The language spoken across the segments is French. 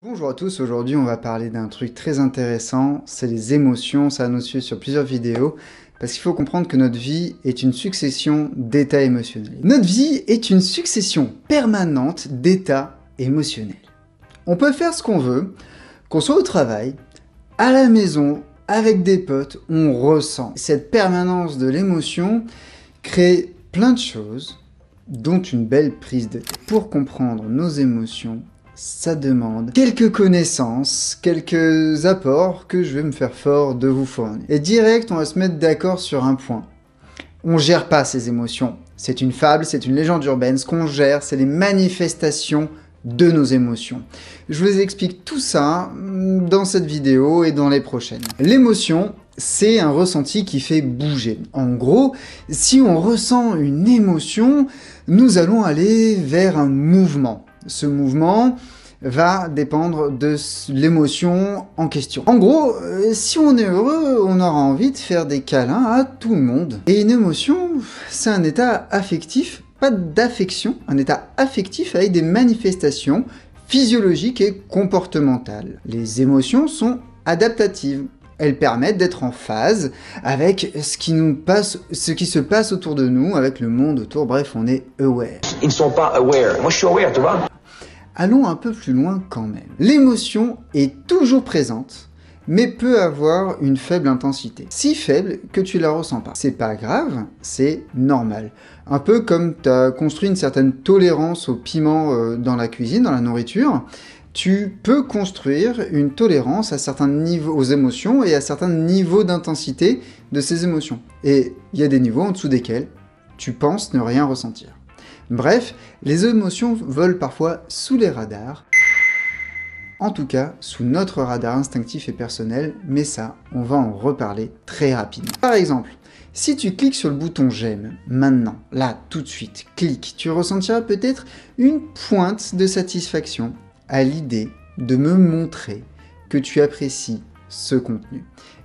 Bonjour à tous, aujourd'hui on va parler d'un truc très intéressant, c'est les émotions, ça va nous suivre sur plusieurs vidéos, parce qu'il faut comprendre que notre vie est une succession d'états émotionnels. Notre vie est une succession permanente d'états émotionnels. On peut faire ce qu'on veut, qu'on soit au travail, à la maison, avec des potes, on ressent. Cette permanence de l'émotion crée plein de choses, dont une belle prise de tête. Pour comprendre nos émotions, ça demande quelques connaissances, quelques apports que je vais me faire fort de vous fournir. Et direct, on va se mettre d'accord sur un point. On gère pas ces émotions. C'est une fable, c'est une légende urbaine. Ce qu'on gère, c'est les manifestations de nos émotions. Je vous explique tout ça dans cette vidéo et dans les prochaines. L'émotion, c'est un ressenti qui fait bouger. En gros, si on ressent une émotion, nous allons aller vers un mouvement. Ce mouvement va dépendre de l'émotion en question. En gros, si on est heureux, on aura envie de faire des câlins à tout le monde. Et une émotion, c'est un état affectif, pas d'affection, un état affectif avec des manifestations physiologiques et comportementales. Les émotions sont adaptatives. Elles permettent d'être en phase avec ce qui se passe autour de nous, avec le monde autour, bref, on est aware. Ils ne sont pas aware. Moi, je suis aware, tu vois. Allons un peu plus loin quand même. L'émotion est toujours présente, mais peut avoir une faible intensité. Si faible que tu la ressens pas. C'est pas grave, c'est normal. Un peu comme tu as construit une certaine tolérance au piment dans la cuisine, dans la nourriture, tu peux construire une tolérance à certains niveaux, aux émotions et à certains niveaux d'intensité de ces émotions. Et il y a des niveaux en dessous desquels tu penses ne rien ressentir. Bref, les émotions volent parfois sous les radars, en tout cas sous notre radar instinctif et personnel, mais ça, on va en reparler très rapidement. Par exemple, si tu cliques sur le bouton j'aime, maintenant, là, tout de suite, clique, tu ressentiras peut-être une pointe de satisfaction à l'idée de me montrer que tu apprécies ce contenu.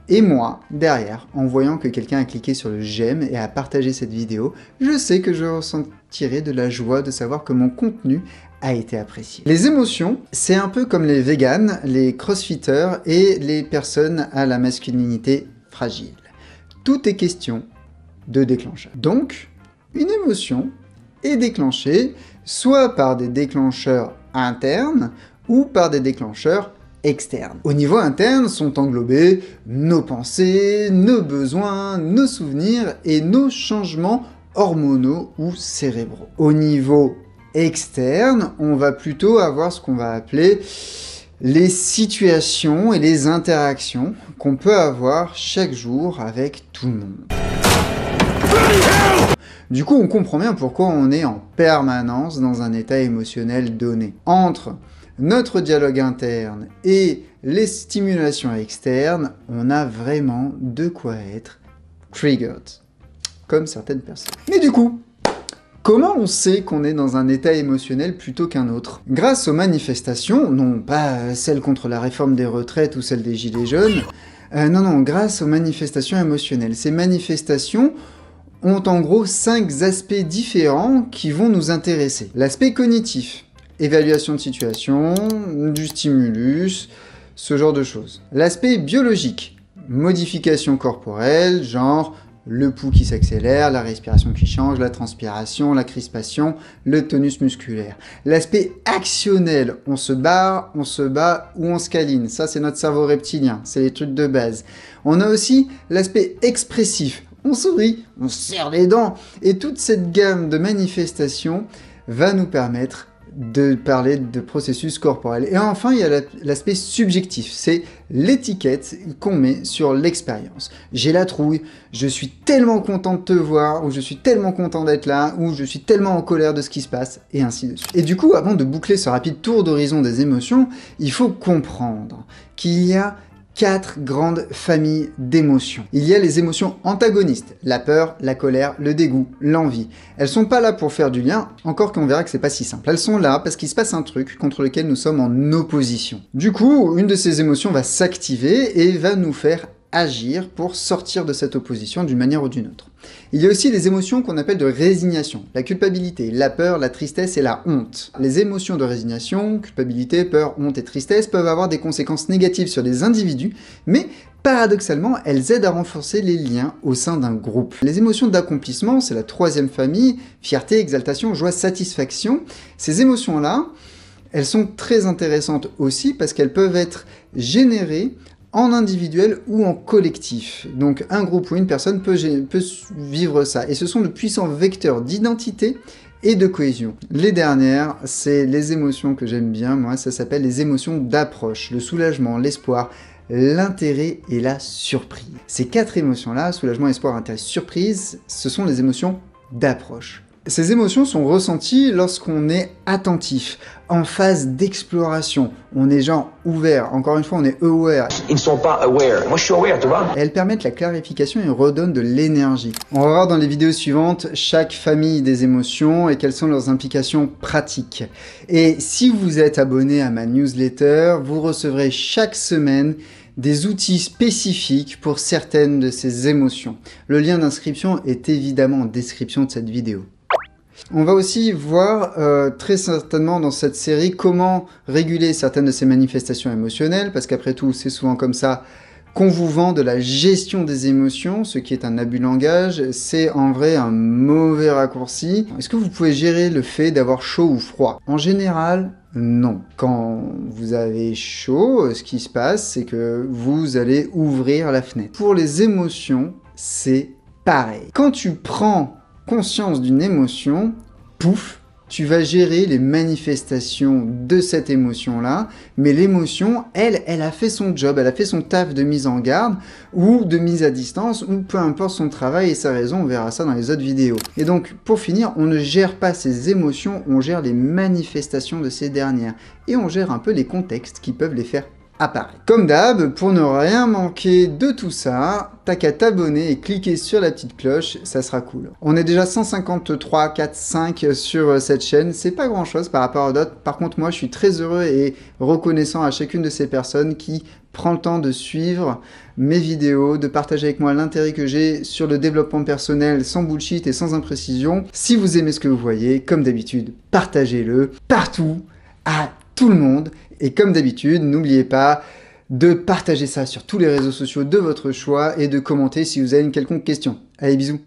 Et moi, derrière, en voyant que quelqu'un a cliqué sur le j'aime et a partagé cette vidéo, je sais que je ressentirai de la joie de savoir que mon contenu a été apprécié. Les émotions, c'est un peu comme les véganes, les crossfitters et les personnes à la masculinité fragile. Tout est question de déclencheur. Donc, une émotion est déclenchée soit par des déclencheurs internes ou par des déclencheurs externes. Au niveau interne sont englobés nos pensées, nos besoins, nos souvenirs et nos changements hormonaux ou cérébraux. Au niveau externe, on va plutôt avoir ce qu'on va appeler les situations et les interactions qu'on peut avoir chaque jour avec tout le monde. Du coup, on comprend bien pourquoi on est en permanence dans un état émotionnel donné. Entre notre dialogue interne et les stimulations externes, on a vraiment de quoi être triggered, comme certaines personnes. Mais du coup, comment on sait qu'on est dans un état émotionnel plutôt qu'un autre? Grâce aux manifestations, non pas celles contre la réforme des retraites ou celles des gilets jaunes, non, grâce aux manifestations émotionnelles. Ces manifestations ont en gros 5 aspects différents qui vont nous intéresser. L'aspect cognitif, évaluation de situation, du stimulus, ce genre de choses. L'aspect biologique, modification corporelle, genre le pouls qui s'accélère, la respiration qui change, la transpiration, la crispation, le tonus musculaire. L'aspect actionnel, on se bat ou on se câline. Ça, c'est notre cerveau reptilien, c'est les trucs de base. On a aussi l'aspect expressif. On sourit, on serre les dents. Et toute cette gamme de manifestations va nous permettre de parler de processus corporels. Et enfin, il y a l'aspect subjectif, c'est l'étiquette qu'on met sur l'expérience. J'ai la trouille, je suis tellement content de te voir, ou je suis tellement content d'être là, ou je suis tellement en colère de ce qui se passe, et ainsi de suite. Et du coup, avant de boucler ce rapide tour d'horizon des émotions, il faut comprendre qu'il y a 4 grandes familles d'émotions. Il y a les émotions antagonistes, la peur, la colère, le dégoût, l'envie. Elles sont pas là pour faire du lien, encore qu'on verra que c'est pas si simple. Elles sont là parce qu'il se passe un truc contre lequel nous sommes en opposition. Du coup, une de ces émotions va s'activer et va nous faire agir pour sortir de cette opposition d'une manière ou d'une autre. Il y a aussi les émotions qu'on appelle de résignation, la culpabilité, la peur, la tristesse et la honte. Les émotions de résignation, culpabilité, peur, honte et tristesse peuvent avoir des conséquences négatives sur les individus, mais paradoxalement, elles aident à renforcer les liens au sein d'un groupe. Les émotions d'accomplissement, c'est la troisième famille, fierté, exaltation, joie, satisfaction. Ces émotions-là, elles sont très intéressantes aussi parce qu'elles peuvent être générées en individuel ou en collectif. Donc un groupe ou une personne peut vivre ça. Et ce sont de puissants vecteurs d'identité et de cohésion. Les dernières, c'est les émotions que j'aime bien, moi, ça s'appelle les émotions d'approche. Le soulagement, l'espoir, l'intérêt et la surprise. Ces quatre émotions-là, soulagement, espoir, intérêt, surprise, ce sont les émotions d'approche. Ces émotions sont ressenties lorsqu'on est attentif, en phase d'exploration. On est genre ouvert, encore une fois on est aware. Ils ne sont pas aware. Moi je suis aware, tu vois. Et elles permettent la clarification et redonnent de l'énergie. On va voir dans les vidéos suivantes chaque famille des émotions et quelles sont leurs implications pratiques. Et si vous êtes abonné à ma newsletter, vous recevrez chaque semaine des outils spécifiques pour certaines de ces émotions. Le lien d'inscription est évidemment en description de cette vidéo. On va aussi voir très certainement dans cette série comment réguler certaines de ces manifestations émotionnelles, parce qu'après tout, c'est souvent comme ça qu'on vous vend de la gestion des émotions, ce qui est un abus de langage, c'est en vrai un mauvais raccourci. Est-ce que vous pouvez gérer le fait d'avoir chaud ou froid? En général, non. Quand vous avez chaud, ce qui se passe, c'est que vous allez ouvrir la fenêtre. Pour les émotions, c'est pareil. Quand tu prends conscience d'une émotion, pouf, tu vas gérer les manifestations de cette émotion-là, mais l'émotion, elle a fait son job, elle a fait son taf de mise en garde, ou de mise à distance, ou peu importe son travail et sa raison, on verra ça dans les autres vidéos. Et donc, pour finir, on ne gère pas ces émotions, on gère les manifestations de ces dernières, et on gère un peu les contextes qui peuvent les faire apparaître. Comme d'hab, pour ne rien manquer de tout ça, t'as qu'à t'abonner et cliquer sur la petite cloche, ça sera cool. On est déjà 153, 4, 5 sur cette chaîne, c'est pas grand chose par rapport à d'autres. Par contre, moi, je suis très heureux et reconnaissant à chacune de ces personnes qui prend le temps de suivre mes vidéos, de partager avec moi l'intérêt que j'ai sur le développement personnel sans bullshit et sans imprécision. Si vous aimez ce que vous voyez, comme d'habitude, partagez-le partout, à tout le monde. Et comme d'habitude, n'oubliez pas de partager ça sur tous les réseaux sociaux de votre choix et de commenter si vous avez une quelconque question. Allez, bisous!